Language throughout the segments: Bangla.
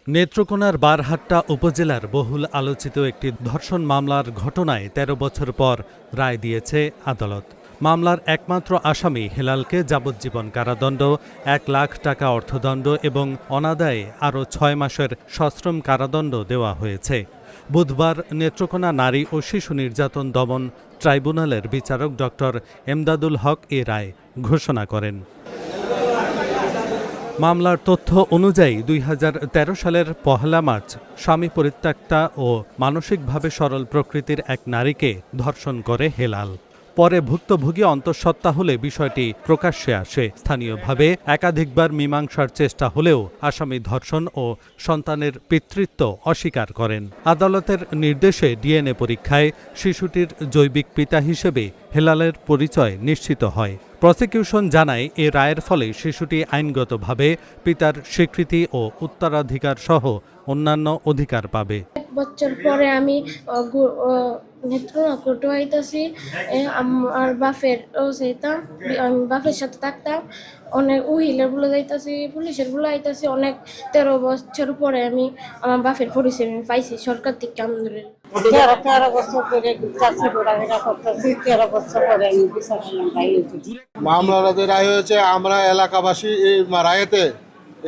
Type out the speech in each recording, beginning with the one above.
নেত্রকোনার বারহাট্টা উপজেলার বহুল আলোচিত একটি ধর্ষণ মামলার ঘটনায় ১৩ বছর পর রায় দিয়েছে আদালত। মামলার একমাত্র আসামি হেলালকে যাবজ্জীবন কারাদণ্ড, ১ লাখ টাকা অর্থদণ্ড এবং অনাদায়ে আরও ৬ মাসের সশ্রম কারাদণ্ড দেওয়া হয়েছে। বুধবার নেত্রকোনা নারী ও শিশু নির্যাতন দমন ট্রাইব্যুনালের বিচারক ডক্টর এমদাদুল হক এ রায় ঘোষণা করেন। মামলার তথ্য অনুযায়ী ২০১৩ সালের ১লা মার্চ স্বামী পরিত্যক্তা ও মানসিকভাবে সরল প্রকৃতির এক নারীকে ধর্ষণ করে হেলাল। পরে ভুক্তভোগী অন্তঃসত্ত্বা হলে বিষয়টি প্রকাশ্যে আসে। স্থানীয়ভাবে একাধিকবার মীমাংসার চেষ্টা হলেও আসামি ধর্ষণ ও সন্তানের পিতৃত্ব অস্বীকার করেন। আদালতের নির্দেশে ডিএনএ পরীক্ষায় শিশুটির জৈবিক পিতা হিসেবে হেলালের পরিচয় নিশ্চিত হয়। প্রসিকিউশন জানায়, এ রায়ের ফলে শিশুটি আইনগতভাবে পিতার স্বীকৃতি ও উত্তরাধিকার সহ অন্যান্য অধিকার পাবে। ১ বছর পরে আমি নেত্রকোনা কোর্টে আইতাছি। আমার বাপের যেতাম, আমি বাপের সাথে থাকতাম। অনেক উহিলের বলে যাইতাছি, পুলিশের বলে আইতাছি। অনেক ১৩ বছর পরে আমি আমার বাপের পরিচয় আমি পাইছি সরকার থেকে। আলহামদুলিল্লাহ। ১৩ বছর ধরে চাকরি ঘোরাফেরা করতেছি, ১৩ বছর পরে আমি বিচার মামলার যে রায় হয়েছে, আমরা এলাকাবাসী এই রায়েতে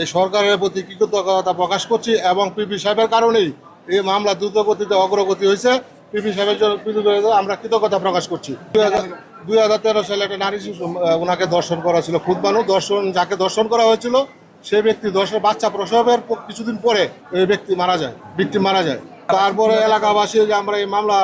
এই সরকারের প্রতি কৃতজ্ঞতা প্রকাশ করছি এবং পিপি সাহেবের কারণেই এই মামলা দ্রুত গতিতে অগ্রগতি হয়েছে। পিপি সাহেবের জন্য আমরা কৃতজ্ঞতা প্রকাশ করছি। ২০১৩ সালে একটা নারী শিশু ওনাকে দর্শন করা ছিল, খুদবানু দর্শন, যাকে দর্শন করা হয়েছিল সেই ব্যক্তি বাচ্চা প্রসবের কিছুদিন পরে এই ব্যক্তি মারা যায়, ভিকটিম মারা যায়। তারপরে এলাকাবাসী আমরা এই মামলা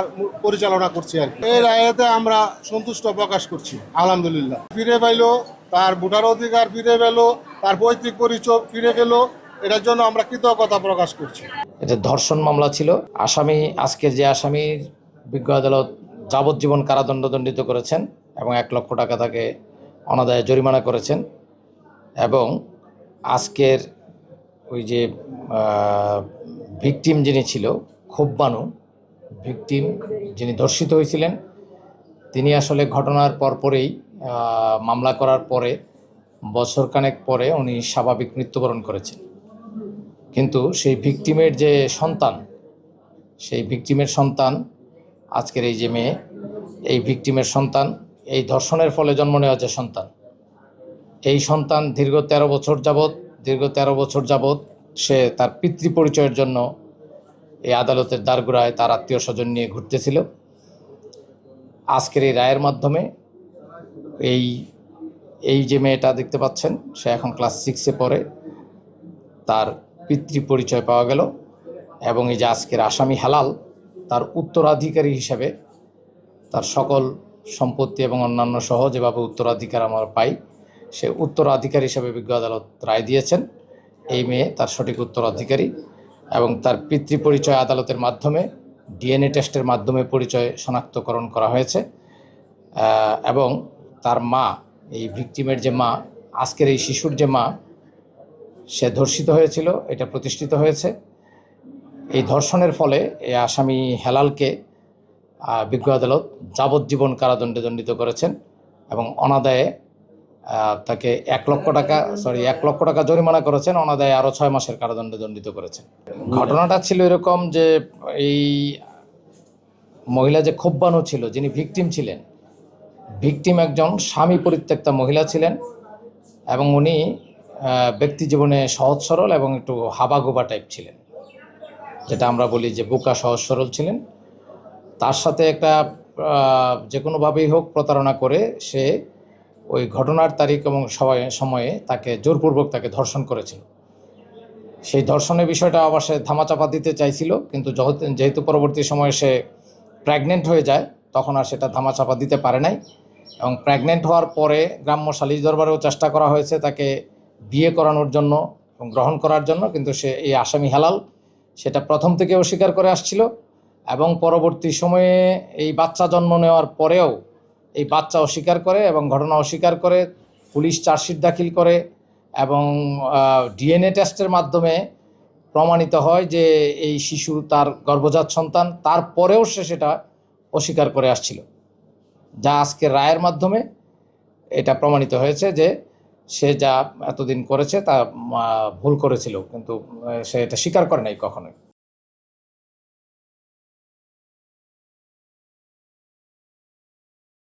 পরিচালনা করছি আর এই রায়েতে আমরা সন্তুষ্ট প্রকাশ করছি। আলহামদুলিল্লাহ, ফিরে পাইলো তার ভোটার অধিকার, ফিরে পেলো তার পৈতৃক পরিচয়, ফিরে পেলো। এটার জন্য আমরা কৃতজ্ঞতা প্রকাশ করছি। এটা ধর্ষণ মামলা ছিল। আজকের যে আসামির বিজ্ঞ আদালত যাবজ্জীবন কারাদণ্ড দণ্ডিত করেছেন এবং ১ লক্ষ টাকা তাকে অনাদায়ে জরিমানা করেছেন। এবং আজকের ওই যে ভিকটিম যিনি ছিল, খুববানু ভিকটিম যিনি ধর্ষিত হয়েছিলেন, তিনি আসলে ঘটনার পরপরেই মামলা করার পরে বছরখানেক পরে উনি স্বাভাবিক মৃত্যুবরণ করেছেন। কিন্তু সেই ভিকটিমের যে সন্তান, সেই ভিকটিমের সন্তান আজকের এই যে মেয়ে, এই ভিকটিমের সন্তান, এই ধর্ষণের ফলে জন্ম নেওয়া যে সন্তান, এই সন্তান দীর্ঘ ১৩ বছর যাবৎ সে তার পিতৃ পরিচয়ের জন্য এই আদালতের দ্বারগোড়ায় তার আত্মীয় স্বজন নিয়ে ঘুরতেছিল। আজকের এই রায়ের মাধ্যমে এই যে মেয়েটা দেখতে পাচ্ছেন, সে এখন ক্লাস 6-এ পড়ে, তার পিতৃ পরিচয় পাওয়া গেল। এবং এই যে আজকের আসামি হেলাল, তার উত্তরাধিকারী হিসেবে তার সকল সম্পত্তি এবং অন্যান্য সহ যেভাবে উত্তরাধিকার আমরা পাই, সে উত্তরাধিকারী হিসেবে বিজ্ঞ আদালত রায় দিয়েছেন। এই মেয়ে তার সঠিক উত্তরাধিকারী এবং তার পিতৃ পরিচয় আদালতের মাধ্যমে ডিএনএ টেস্টের মাধ্যমে পরিচয় শনাক্তকরণ করা হয়েছে। এবং তার মা, এই ভিকটিমের যে মা, আজকের এই শিশুর যে মা, সে ধর্ষিত হয়েছিল, এটা প্রতিষ্ঠিত হয়েছে। এই ধর্ষণের ফলে এই আসামি হেলালকে বিজ্ঞ আদালত যাবজ্জীবন কারাদণ্ডে দণ্ডিত করেছেন এবং অনাদায়ে তাকে ১ লক্ষ টাকা জরিমানা করেছেন, অনাদায়ে আরও ৬ মাসের কারাদণ্ডে দণ্ডিত করেছেন। ঘটনাটা ছিল এরকম যে এই মহিলা যে খুববানু ছিল, যিনি ভিকটিম ছিলেন, ভিকটিম একজন স্বামী পরিত্যক্তা মহিলা ছিলেন এবং উনি ব্যক্তি জীবনে সহজ সরল এবং একটু হাবাগোবা টাইপ ছিলেন, যেটা আমরা বলি যে বোকা সহজ সরল ছিলেন। তার সাথে একটা যে কোনোভাবেই হোক প্রতারণা করে সে ওই ঘটনার তারিখ এবং সময়ে তাকে জোরপূর্বক তাকে ধর্ষণ করেছিল। সেই ধর্ষণের বিষয়টা আবার সে ধামাচাপা দিতে চাইছিল, কিন্তু যেহেতু পরবর্তী সময়ে সে প্রেগনেন্ট হয়ে যায়, তখন আর সেটা ধামাচাপা দিতে পারে নাই। এবং প্রেগনেন্ট হওয়ার পরে গ্রাম্য সালিশ দরবারেও চেষ্টা করা হয়েছে তাকে বিয়ে করানোর জন্য এবং গ্রহণ করার জন্য, কিন্তু সে এই আসামি হেলাল সেটা প্রথম থেকে অস্বীকার করে আসছিল। এবং পরবর্তী সময়ে এই বাচ্চা জন্ম নেওয়ার পরেও এই বাচ্চা অস্বীকার করে এবং ঘটনা অস্বীকার করে, পুলিশ চার্জশিট দাখিল করে এবং ডিএনএ টেস্টের মাধ্যমে প্রমাণিত হয় যে এই শিশু তার গর্ভজাত সন্তান। তারপরেও সে সেটা অস্বীকার করে আসছিল, যা আজকের রায়ের মাধ্যমে এটা প্রমাণিত হয়েছে যে সে যা এতদিন করেছে তা ভুল করেছিল, কিন্তু সে এটা স্বীকার করে নাই কখনোই।